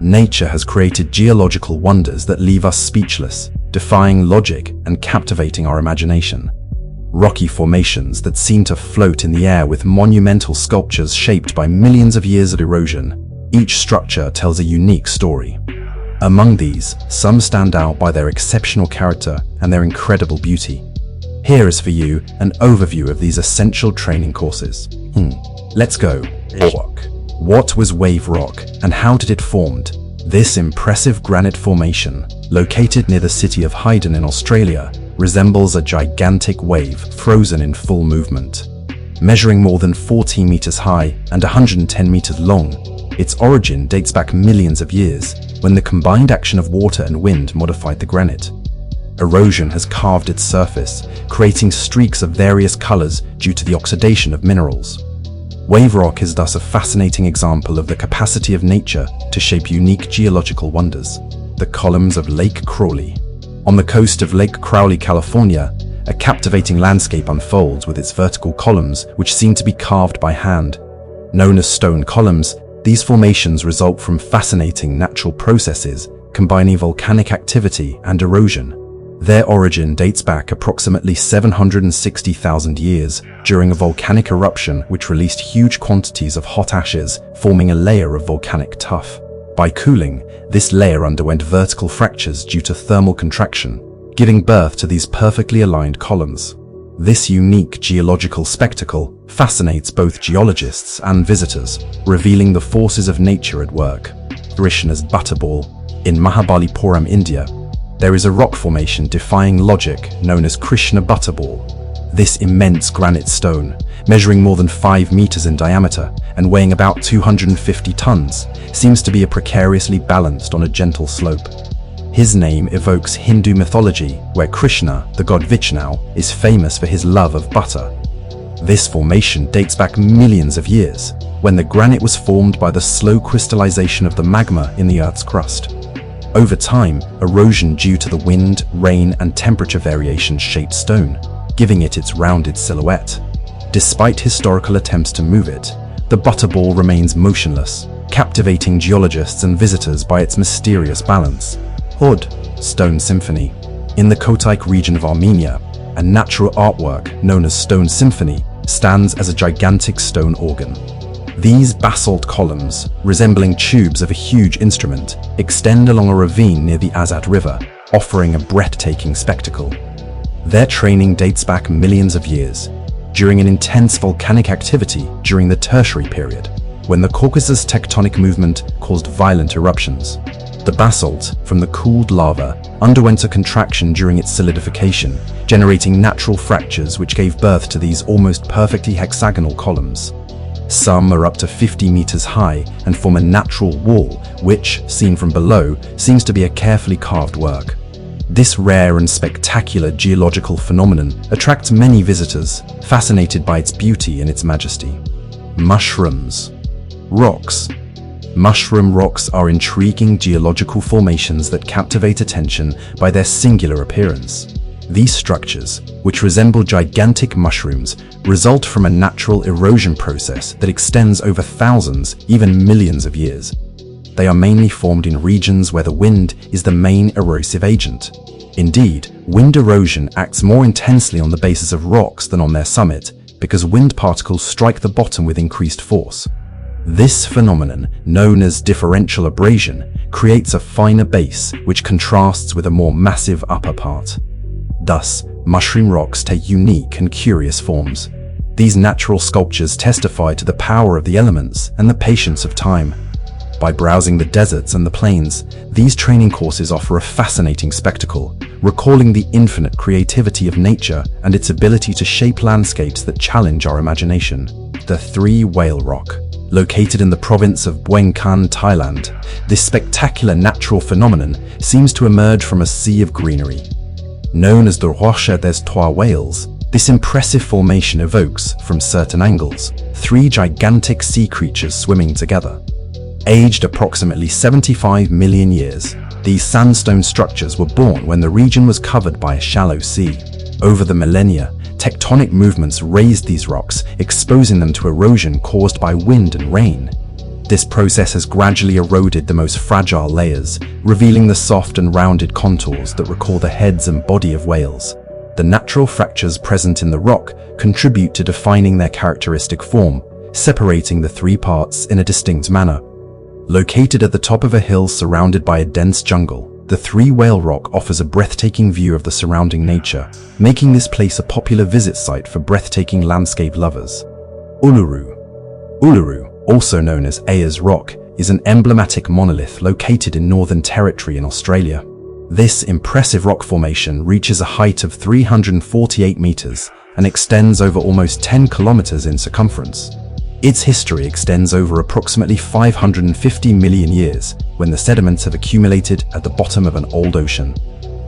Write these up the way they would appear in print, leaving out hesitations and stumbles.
Nature has created geological wonders that leave us speechless, defying logic and captivating our imagination. Rocky formations that seem to float in the air with monumental sculptures shaped by millions of years of erosion. Each structure tells a unique story. Among these, some stand out by their exceptional character and their incredible beauty. Here is for you an overview of these essential training courses. Let's go. Rock. What was wave rock and how did it formed? This impressive granite formation, located near the city of Hayden in Australia, resembles a gigantic wave frozen in full movement. Measuring more than 40 meters high and 110 meters long, its origin dates back millions of years, when the combined action of water and wind modified the granite. Erosion has carved its surface, creating streaks of various colors due to the oxidation of minerals. Wave rock is thus a fascinating example of the capacity of nature to shape unique geological wonders. The columns of Lake Crowley. On the coast of Lake Crowley, California, a captivating landscape unfolds with its vertical columns which seem to be carved by hand. Known as stone columns, these formations result from fascinating natural processes combining volcanic activity and erosion. Their origin dates back approximately 760,000 years during a volcanic eruption which released huge quantities of hot ashes, forming a layer of volcanic tuff. By cooling, this layer underwent vertical fractures due to thermal contraction, giving birth to these perfectly aligned columns. This unique geological spectacle fascinates both geologists and visitors, revealing the forces of nature at work. Krishna's Butterball. In Mahabalipuram, India, there is a rock formation defying logic known as Krishna Butterball. This immense granite stone, measuring more than 5 meters in diameter and weighing about 250 tons, seems to be precariously balanced on a gentle slope. His name evokes Hindu mythology, where Krishna, the god Vishnu, is famous for his love of butter. This formation dates back millions of years, when the granite was formed by the slow crystallization of the magma in the Earth's crust. Over time, erosion due to the wind, rain, and temperature variations shaped stone, giving it its rounded silhouette. Despite historical attempts to move it, the butterball remains motionless, captivating geologists and visitors by its mysterious balance. Hod, Stone Symphony. In the Kotyk region of Armenia, a natural artwork known as Stone Symphony stands as a gigantic stone organ. These basalt columns, resembling tubes of a huge instrument, extend along a ravine near the Azat River, offering a breathtaking spectacle. Their training dates back millions of years, during an intense volcanic activity during the Tertiary period, when the Caucasus tectonic movement caused violent eruptions. The basalt, from the cooled lava, underwent a contraction during its solidification, generating natural fractures which gave birth to these almost perfectly hexagonal columns. Some are up to 50 meters high and form a natural wall, which, seen from below, seems to be a carefully carved work. This rare and spectacular geological phenomenon attracts many visitors, fascinated by its beauty and its majesty. Mushrooms. Rocks. Mushroom rocks are intriguing geological formations that captivate attention by their singular appearance. These structures, which resemble gigantic mushrooms, result from a natural erosion process that extends over thousands, even millions of years. They are mainly formed in regions where the wind is the main erosive agent. Indeed, wind erosion acts more intensely on the basis of rocks than on their summit, because wind particles strike the bottom with increased force. This phenomenon, known as differential abrasion, creates a finer base which contrasts with a more massive upper part. Thus, mushroom rocks take unique and curious forms. These natural sculptures testify to the power of the elements and the patience of time. By browsing the deserts and the plains, these training courses offer a fascinating spectacle, recalling the infinite creativity of nature and its ability to shape landscapes that challenge our imagination. The Three Whale Rock. Located in the province of Bueng Kan, Thailand, this spectacular natural phenomenon seems to emerge from a sea of greenery. Known as the Roche des Trois Whales, this impressive formation evokes, from certain angles, 3 gigantic sea creatures swimming together. Aged approximately 75 million years, these sandstone structures were born when the region was covered by a shallow sea. Over the millennia, tectonic movements raised these rocks, exposing them to erosion caused by wind and rain. This process has gradually eroded the most fragile layers, revealing the soft and rounded contours that recall the heads and body of whales. The natural fractures present in the rock contribute to defining their characteristic form, separating the three parts in a distinct manner. Located at the top of a hill surrounded by a dense jungle, the Three Whale Rock offers a breathtaking view of the surrounding nature, making this place a popular visit site for breathtaking landscape lovers. Uluru. Uluru, also known as Ayers Rock, is an emblematic monolith located in Northern Territory in Australia. This impressive rock formation reaches a height of 348 meters and extends over almost 10 kilometers in circumference. Its history extends over approximately 550 million years, when the sediments have accumulated at the bottom of an old ocean.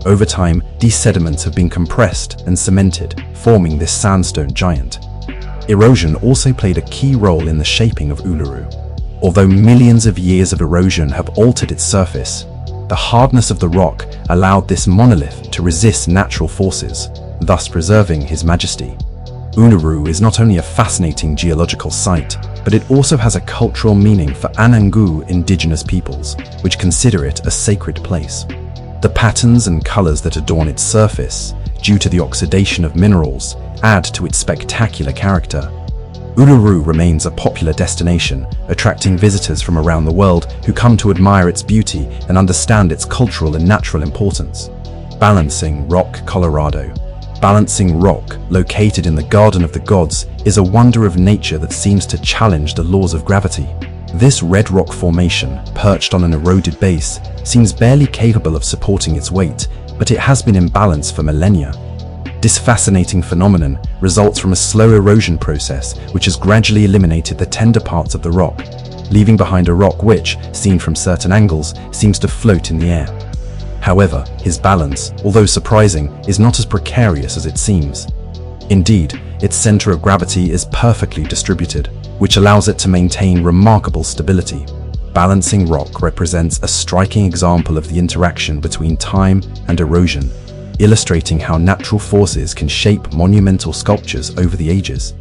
Over time, these sediments have been compressed and cemented, forming this sandstone giant. Erosion also played a key role in the shaping of Uluru. Although millions of years of erosion have altered its surface, the hardness of the rock allowed this monolith to resist natural forces, thus preserving his majesty. Uluru is not only a fascinating geological site, but it also has a cultural meaning for Anangu indigenous peoples, which consider it a sacred place. The patterns and colors that adorn its surface, due to the oxidation of minerals, add to its spectacular character. Uluru remains a popular destination, attracting visitors from around the world who come to admire its beauty and understand its cultural and natural importance. Balancing Rock, Colorado. Balancing Rock, located in the Garden of the Gods, is a wonder of nature that seems to challenge the laws of gravity. This red rock formation, perched on an eroded base, seems barely capable of supporting its weight, but it has been in balance for millennia. This fascinating phenomenon results from a slow erosion process which has gradually eliminated the tender parts of the rock, leaving behind a rock which, seen from certain angles, seems to float in the air. However, his balance, although surprising, is not as precarious as it seems. Indeed, its center of gravity is perfectly distributed, which allows it to maintain remarkable stability. Balancing Rock represents a striking example of the interaction between time and erosion, illustrating how natural forces can shape monumental sculptures over the ages.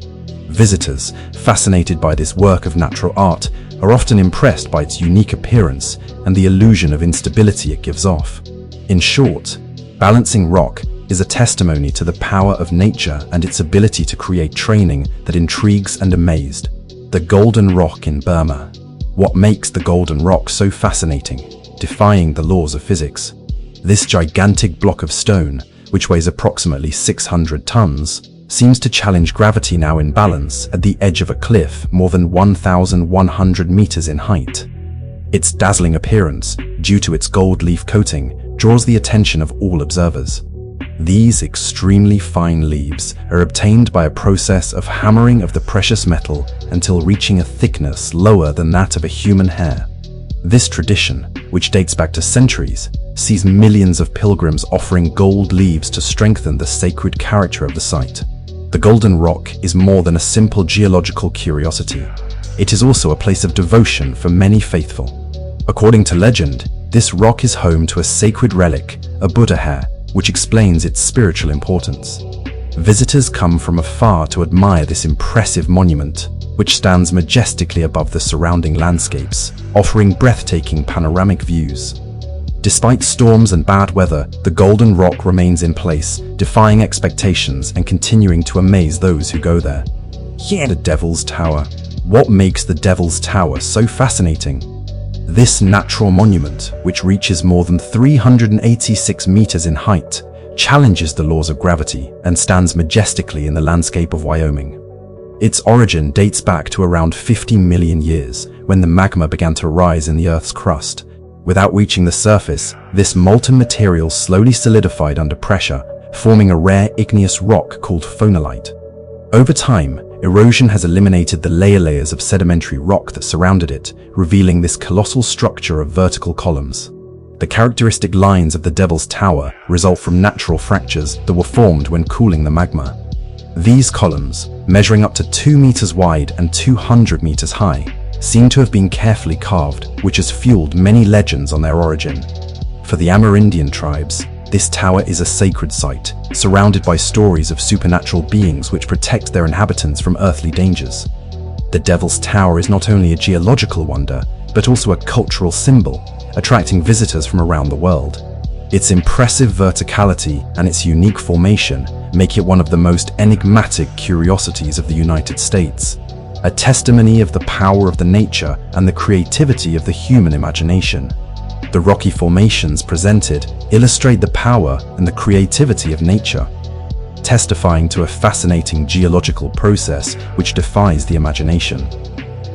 Visitors, fascinated by this work of natural art, are often impressed by its unique appearance and the illusion of instability it gives off. In short, Balancing Rock is a testimony to the power of nature and its ability to create training that intrigues and amazed. The Golden Rock in Burma. What makes the Golden Rock so fascinating, defying the laws of physics? This gigantic block of stone, which weighs approximately 600 tons, seems to challenge gravity now in balance at the edge of a cliff more than 1,100 meters in height. Its dazzling appearance, due to its gold leaf coating, draws the attention of all observers. These extremely fine leaves are obtained by a process of hammering of the precious metal until reaching a thickness lower than that of a human hair. This tradition, which dates back to centuries, sees millions of pilgrims offering gold leaves to strengthen the sacred character of the site. The Golden Rock is more than a simple geological curiosity. It is also a place of devotion for many faithful. According to legend, this rock is home to a sacred relic, a Buddha hair, which explains its spiritual importance. Visitors come from afar to admire this impressive monument, which stands majestically above the surrounding landscapes, offering breathtaking panoramic views. Despite storms and bad weather, the Golden Rock remains in place, defying expectations and continuing to amaze those who go there. The Devil's Tower. What makes the Devil's Tower so fascinating? This natural monument, which reaches more than 386 meters in height, challenges the laws of gravity and stands majestically in the landscape of Wyoming. Its origin dates back to around 50 million years, when the magma began to rise in the Earth's crust. Without reaching the surface, this molten material slowly solidified under pressure, forming a rare igneous rock called phonolite. Over time, erosion has eliminated the layers of sedimentary rock that surrounded it, revealing this colossal structure of vertical columns. The characteristic lines of the Devil's Tower result from natural fractures that were formed when cooling the magma. These columns, measuring up to 2 meters wide and 200 meters high, seem to have been carefully carved, which has fueled many legends on their origin. For the Amerindian tribes, this tower is a sacred site, surrounded by stories of supernatural beings which protect their inhabitants from earthly dangers. The Devil's Tower is not only a geological wonder, but also a cultural symbol, attracting visitors from around the world. Its impressive verticality and its unique formation make it one of the most enigmatic curiosities of the United States, a testimony of the power of the nature and the creativity of the human imagination. The rocky formations presented illustrate the power and the creativity of nature, testifying to a fascinating geological process which defies the imagination.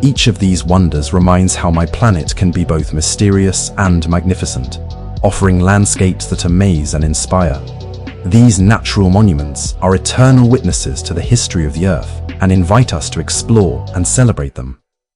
Each of these wonders reminds how my planet can be both mysterious and magnificent, offering landscapes that amaze and inspire. These natural monuments are eternal witnesses to the history of the Earth and invite us to explore and celebrate them.